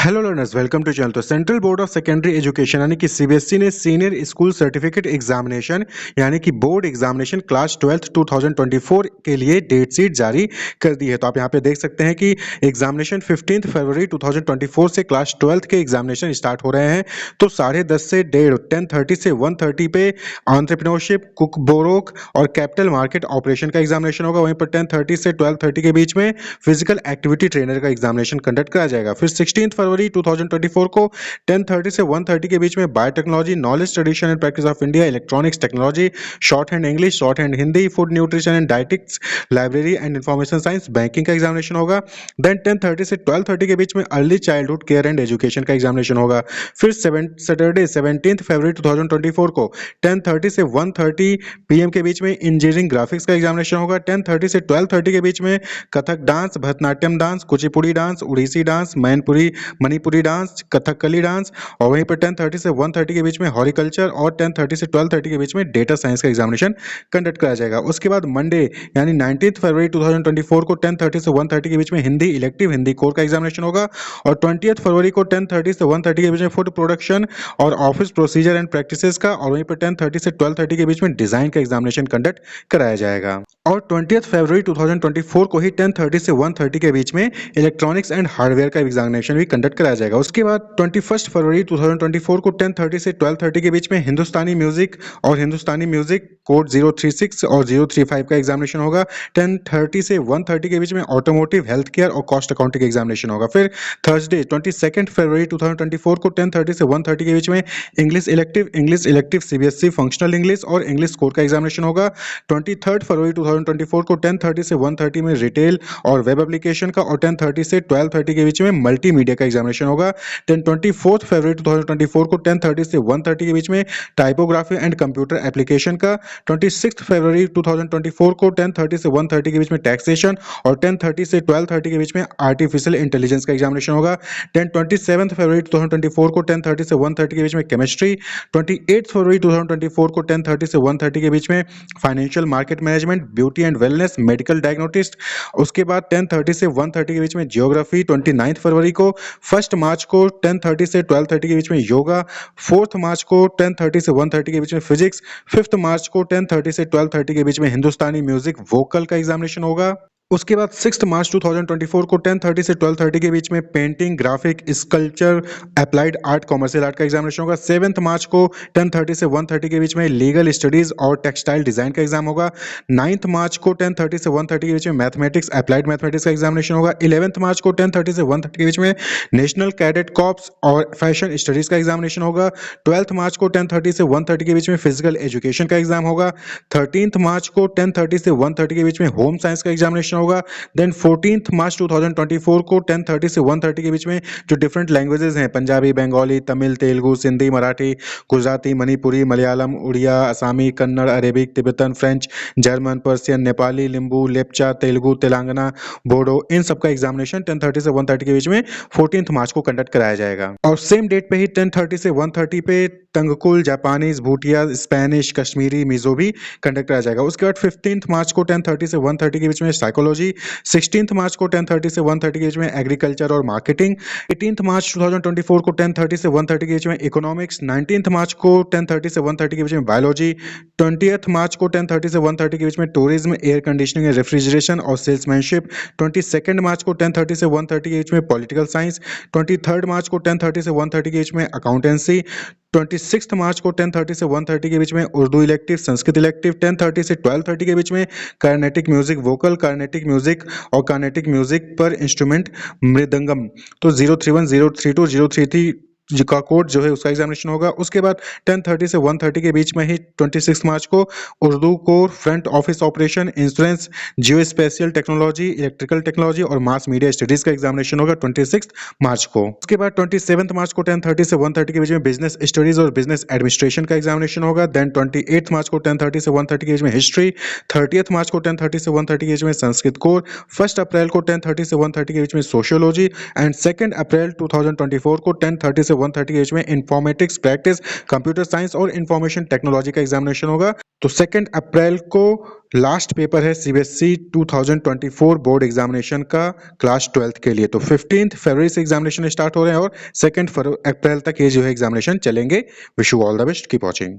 Hello learners, welcome to channel. तो central board of secondary education यानी कि CBSE ने सीनियर स्कूल सर्टिफिकेट एग्जामिनेशन यानी कि बोर्ड एग्जामिनेशन क्लास 12th 2024 के लिए डेट शीट जारी कर दी है। तो आप यहां पे देख सकते हैं कि एग्जामिनेशन 15 फरवरी 2024 से क्लास 12th के एग्जामिनेशन स्टार्ट हो रहे हैं। तो 10:30 से 10:30 से 1:30 पे एंटरप्रेन्योरशिप, कुकबोरोक और कैपिटल मार्केट ऑपरेशन का एग्जामिनेशन होगा। वहीं पर 10:30 से 12:30 के बीच में फिजिकल एक्टिविटी ट्रेनर का एग्जामिनेशन कंडक्ट करा जाएगा। फिर 16 फरवरी 2024 को 10:30 से 1:30 के बीच में biotechnology, knowledge tradition and practice of India, electronics technology, short hand English, short hand Hindi, food nutrition and dietetics, library and information science, banking का एग्जामिनेशन होगा। देन 10:30 से 12:30 के बीच में early childhood care and education का एग्जामिनेशन होगा। फिर Saturday 17 फरवरी 2024 को 10:30 से 1:30 पीएम के बीच में इंजीनियरिंग ग्राफिक्स का एग्जामिनेशन होगा। 10:30 से 12:30 के बीच में Kathak dance, Bharatanatyam dance, Kuchipudi dance, Odissi dance, Manipuri dance, Kathakali dance और वहीं पर 10:30 से 1:30 के बीच में हॉर्टिकल्चर और 10:30 से 12:30 के बीच में डेटा साइंस का एग्जामिनेशन कंडक्ट कराया जाएगा। उसके बाद मंडे यानी 19 फरवरी 2024 को 10:30 से 1:30 के बीच में हिंदी इलेक्टिव हिंदी कोर का एग्जामिनेशन होगा और 20 फरवरी को 10:30 से 1:30 के बीच में फूड प्रोडक्शन और ऑफिस प्रोसीजर एंड प्रैक्टिसेस का और वहीं पर 10:30 से 12:30 के बीच में डिजाइन का एग्जामिनेशन कंडक्ट कराया जाएगा। और 20 फरवरी 2024 को ही 10:30 से 1:30 के बीच में इलेक्ट्रॉनिक्स एंड हार्डवेयर का एग्जामिनेशन भी कंडक्ट कराया जाएगा। उसके बाद 21 फरवरी 2024 को 10:30 से 12:30 के बीच में हिंदुस्तानी म्यूजिक और हिंदुस्तानी म्यूजिक कोड 036 और 035 का एग्जामिनेशन होगा। 10:30 से 1:30 के बीच में ऑटोमोटिव, हेल्थ केयर और कॉस्ट अकाउंटिंग एग्जामिनेशन होगा। फिर थर्सडे 22 फरवरी 2024 को 10:30 से 1:30 के बीच में English elective CBSE functional English और इंग्लिश कोर का एग्जामिनेशन होगा। 23 फरवरी 2024 को 10:30 से 1:30 में रिटेल और वेब एप्लीकेशन का और 10:30 से 12:30 के बीच में मल्टीमीडिया का एग्जामिनेशन होगा। 24 फरवरी 2024 को 10:30 से 1:30 के बीच में टाइपोग्राफी एंड कंप्यूटर एप्लीकेशन का। 26 फरवरी 2024 को 10:30 से 1:30 के बीच में टैक्सेशन और 10:30 से 12:30 के बीच में आर्टिफिशियल इंटेलिजेंस का एग्जामिनेशन होगा। 27 फरवरी 2024 को 10:30 से 1:30 के बीच में केमिस्ट्री। 28 फरवरी 2024 को 10:30 से 1:30 के बीच में financial market management, beauty and wellness, medical diagnostics. उसके बाद 10:30 से 1:30 के बीच में जियोग्राफी। 29 फरवरी को, 1 मार्च को 10:30 से 12:30 के बीच में योगा। 4 मार्च को 10:30 से 1:30 के बीच में फिजिक्स। 5 मार्च को 10:30 से 12:30 के बीच में हिंदुस्तानी म्यूजिक वोकल का एग्जामिनेशन होगा। उसके बाद 6 मार्च 2024 को 10:30 से 12:30 के बीच में painting, graphic, sculpture, applied art, commercial art का एग्जामिनेशन होगा। 7 मार्च को 10:30 से 1:30 के बीच में लीगल स्टडीज और टेक्सटाइल डिजाइन का एग्जाम होगा। 9 मार्च को 10:30 से 1:30 के बीच में मैथमेटिक्स, अप्लाइड मैथमेटिक्स का एग्जामिनेशन होगा। 11 मार्च को 10:30 से 1:30 के बीच में नेशनल कैडेट कॉर्प्स और फैशन स्टडीज का एग्जामिनेशन होगा। 12 मार्च को 10:30 से 1:30 के बीच में फिजिकल एजुकेशन का एग्जाम होगा। 13 मार्च को 10:30 से 1:30 के बीच में होम साइंस का एग्जामिनेशन होगा। देन 14 मार्च 2024 को 10:30 से 1:30 के बीच में जो डिफरेंट लैंग्वेजेस हैं, Punjabi, Bengali, Tamil, Telugu, Sindhi, Marathi, Gujarati, Manipuri, Malayalam, Oriya, Assamese, Kannada, Arabic, Tibetan, French, German, Persian, Nepali, Limbu, Lepcha, Telugu, Telangana, Bodo, इन सब का एग्जामिनेशन 10:30 से 1:30 के बीच में 14 मार्च को कंडक्ट कराया जाएगा। और सेम डेट पे ही 10:30 से 1:30 पे तंगकुल, जापानीज, भूटिया, स्पेनिश, कश्मीरी, मिजो भी कंडक्ट कराया जाएगा। उसके बाद 15 मार्च को 10:30 से 1:30 के बीच में साइकोलॉजी। 16 मार्च को 10:30 से 1:30 के बीच में एग्रीकल्चर और मार्केटिंग। 18 मार्च 2024 को 10:30 से 1:30 के बीच में इकोनॉमिक्स। 19 मार्च को 10:30 से 1:30 के बीच में बायोलॉजी। 20 मार्च को 10:30 से 1:30 के बीच में टूरिज्म, एयर कंडीशनिंग, रेफ्रिजरेशन और सेल्समैनशिप। 22 मार्च को 10:30 से 1:30 के बीच में पॉलिटिकल साइंस। 23 मार्च को 10:30 से 1:30 के बीच में अकाउंटेंसी। 26 मार्च को 10:30 से 1:30 के बीच में उर्दू इलेक्टिव, संस्कृत इलेक्टिव। 10:30 से 12:30 के बीच में Carnatic music vocal, Carnatic music और कार्नेटिक म्यूजिक पर इंस्ट्रूमेंट मृदंगम। तो 031, 032, 033 का कोड जो है उसका एग्जामिनेशन होगा। उसके बाद 10:30 से 1:30 के बीच में ही 26 मार्च को Urdu core, front office operation, insurance, geo spatial technology, electrical technology और मास मीडिया स्टडीज का एग्जामिनेशन होगा 26 मार्च को। उसके बाद 27 मार्च को 10:30 से 1:30 के बीच में बिजनेस स्टडीज और बिजनेस एडमिनिस्ट्रेशन का एग्जामिनेशन होगा। देन 28 मार्च को 10:30 से 1:30 के बीच में हिस्ट्री। 30 मार्च को 10:30 से 1:30 के बीच में संस्कृत कोर। 1 अप्रैल को 10:30 से 1:30 के बीच में सोशियोलॉजी एंड 2 अप्रैल 2024 को 10:30 से से 1:30 एज में इंफॉर्मेटिक्स प्रैक्टिस, कंप्यूटर साइंस और इंफॉर्मेशन टेक्नोलॉजी का एग्जामिनेशन होगा। तो 2 अप्रैल को लास्ट पेपर है सीबीएसई 2024 बोर्ड एग्जामिनेशन का क्लास 12th के लिए। तो 15 फरवरी से एग्जामिनेशन स्टार्ट हो रहे हैं और 2 अप्रैल तक ये जो है एग्जामिनेशन चलेंगे। Wish you all the best, keep watching.